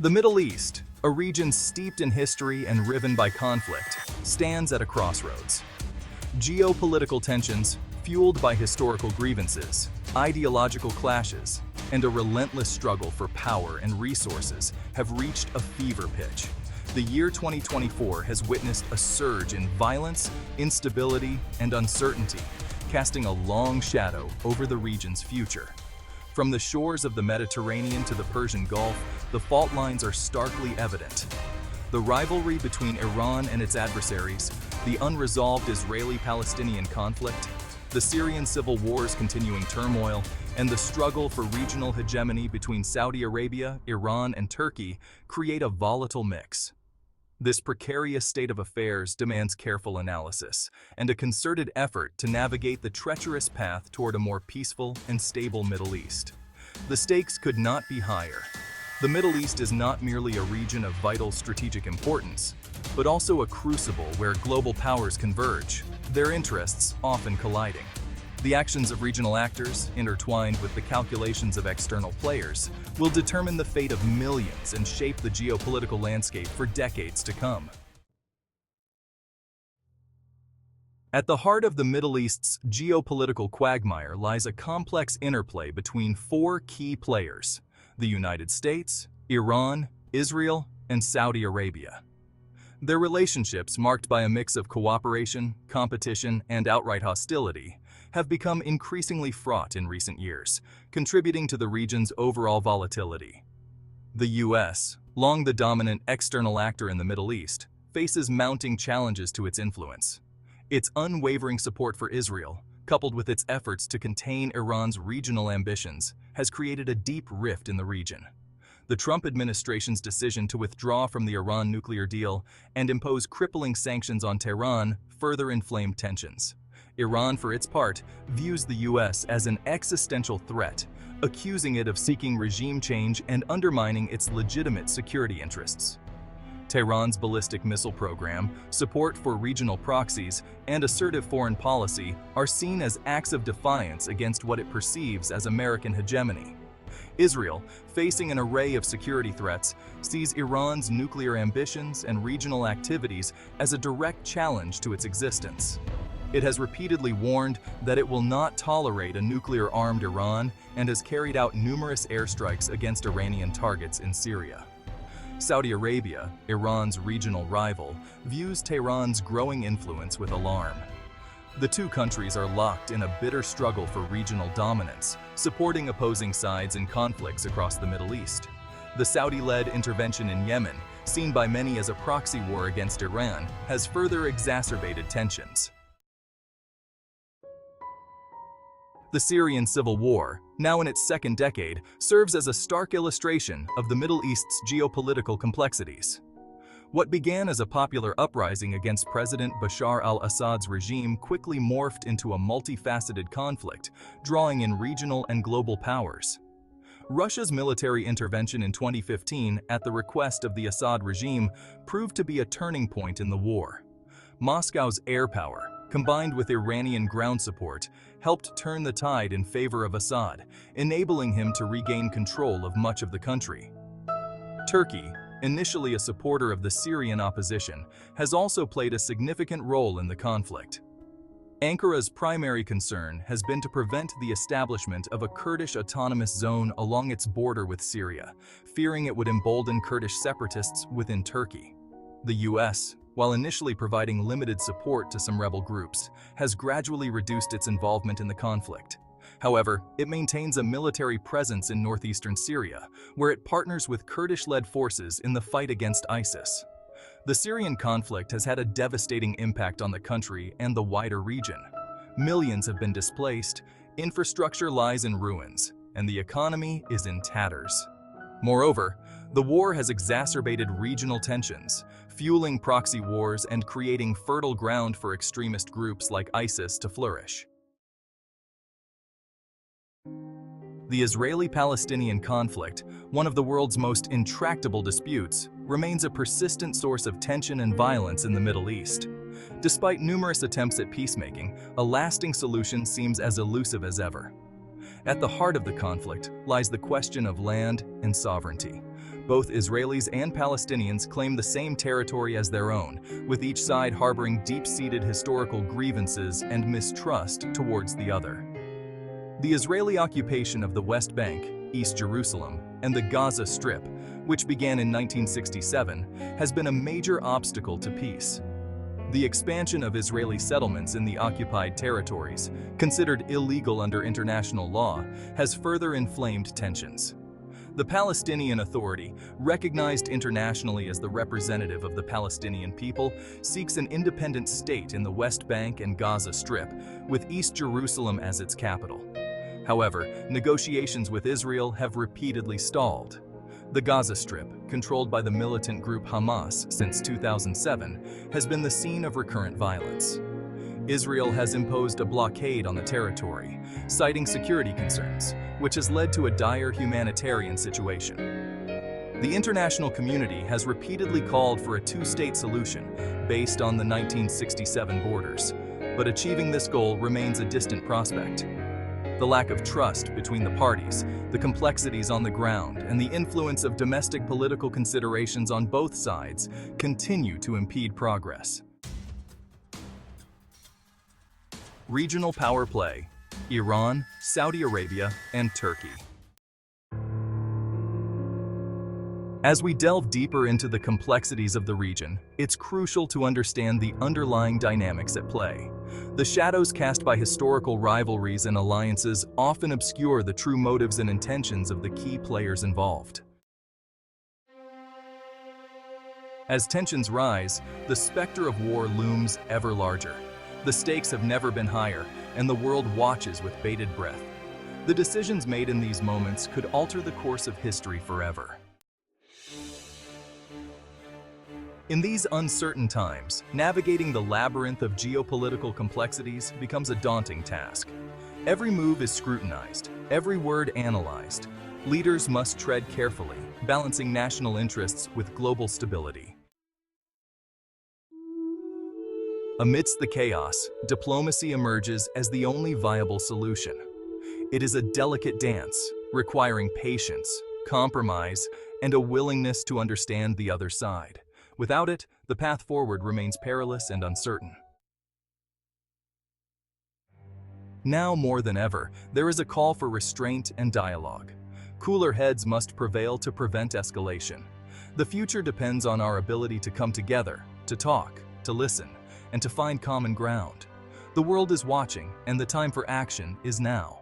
The Middle East, a region steeped in history and riven by conflict, stands at a crossroads. Geopolitical tensions, fueled by historical grievances, ideological clashes, and a relentless struggle for power and resources have reached a fever pitch. The year 2024 has witnessed a surge in violence, instability, and uncertainty, casting a long shadow over the region's future. From the shores of the Mediterranean to the Persian Gulf, the fault lines are starkly evident. The rivalry between Iran and its adversaries, the unresolved Israeli-Palestinian conflict, the Syrian civil war's continuing turmoil, and the struggle for regional hegemony between Saudi Arabia, Iran, and Turkey create a volatile mix. This precarious state of affairs demands careful analysis and a concerted effort to navigate the treacherous path toward a more peaceful and stable Middle East. The stakes could not be higher. The Middle East is not merely a region of vital strategic importance, but also a crucible where global powers converge, their interests often colliding. The actions of regional actors, intertwined with the calculations of external players, will determine the fate of millions and shape the geopolitical landscape for decades to come. At the heart of the Middle East's geopolitical quagmire lies a complex interplay between four key players: the United States, Iran, Israel, and Saudi Arabia. Their relationships, marked by a mix of cooperation, competition, and outright hostility, have become increasingly fraught in recent years, contributing to the region's overall volatility. The U.S., long the dominant external actor in the Middle East, faces mounting challenges to its influence. Its unwavering support for Israel, coupled with its efforts to contain Iran's regional ambitions, has created a deep rift in the region. The Trump administration's decision to withdraw from the Iran nuclear deal and impose crippling sanctions on Tehran further inflamed tensions. Iran, for its part, views the U.S. as an existential threat, accusing it of seeking regime change and undermining its legitimate security interests. Tehran's ballistic missile program, support for regional proxies, and assertive foreign policy are seen as acts of defiance against what it perceives as American hegemony. Israel, facing an array of security threats, sees Iran's nuclear ambitions and regional activities as a direct challenge to its existence. It has repeatedly warned that it will not tolerate a nuclear-armed Iran and has carried out numerous airstrikes against Iranian targets in Syria. Saudi Arabia, Iran's regional rival, views Tehran's growing influence with alarm. The two countries are locked in a bitter struggle for regional dominance, supporting opposing sides in conflicts across the Middle East. The Saudi-led intervention in Yemen, seen by many as a proxy war against Iran, has further exacerbated tensions. The Syrian civil war, now in its second decade, serves as a stark illustration of the Middle East's geopolitical complexities. What began as a popular uprising against President Bashar al-Assad's regime quickly morphed into a multifaceted conflict, drawing in regional and global powers. Russia's military intervention in 2015 at the request of the Assad regime proved to be a turning point in the war. Moscow's air power, combined with Iranian ground support, helped turn the tide in favor of Assad, enabling him to regain control of much of the country. Turkey, initially a supporter of the Syrian opposition, has also played a significant role in the conflict. Ankara's primary concern has been to prevent the establishment of a Kurdish autonomous zone along its border with Syria, fearing it would embolden Kurdish separatists within Turkey. The U.S., while initially providing limited support to some rebel groups, has gradually reduced its involvement in the conflict. However, it maintains a military presence in northeastern Syria, where it partners with Kurdish-led forces in the fight against ISIS. The Syrian conflict has had a devastating impact on the country and the wider region. Millions have been displaced, infrastructure lies in ruins, and the economy is in tatters. Moreover, the war has exacerbated regional tensions, fueling proxy wars and creating fertile ground for extremist groups like ISIS to flourish. The Israeli-Palestinian conflict, one of the world's most intractable disputes, remains a persistent source of tension and violence in the Middle East. Despite numerous attempts at peacemaking, a lasting solution seems as elusive as ever. At the heart of the conflict lies the question of land and sovereignty. Both Israelis and Palestinians claim the same territory as their own, with each side harboring deep-seated historical grievances and mistrust towards the other. The Israeli occupation of the West Bank, East Jerusalem, and the Gaza Strip, which began in 1967, has been a major obstacle to peace. The expansion of Israeli settlements in the occupied territories, considered illegal under international law, has further inflamed tensions. The Palestinian Authority, recognized internationally as the representative of the Palestinian people, seeks an independent state in the West Bank and Gaza Strip, with East Jerusalem as its capital. However, negotiations with Israel have repeatedly stalled. The Gaza Strip, controlled by the militant group Hamas since 2007, has been the scene of recurrent violence. Israel has imposed a blockade on the territory, citing security concerns, which has led to a dire humanitarian situation. The international community has repeatedly called for a two-state solution based on the 1967 borders, but achieving this goal remains a distant prospect. The lack of trust between the parties, the complexities on the ground, and the influence of domestic political considerations on both sides continue to impede progress. Regional power play: Iran, Saudi Arabia, and Turkey. As we delve deeper into the complexities of the region, it's crucial to understand the underlying dynamics at play. The shadows cast by historical rivalries and alliances often obscure the true motives and intentions of the key players involved. As tensions rise, the specter of war looms ever larger. The stakes have never been higher, and the world watches with bated breath. The decisions made in these moments could alter the course of history forever. In these uncertain times, navigating the labyrinth of geopolitical complexities becomes a daunting task. Every move is scrutinized, every word analyzed. Leaders must tread carefully, balancing national interests with global stability. Amidst the chaos, diplomacy emerges as the only viable solution. It is a delicate dance, requiring patience, compromise, and a willingness to understand the other side. Without it, the path forward remains perilous and uncertain. Now more than ever, there is a call for restraint and dialogue. Cooler heads must prevail to prevent escalation. The future depends on our ability to come together, to talk, to listen, and to find common ground. The world is watching, and the time for action is now.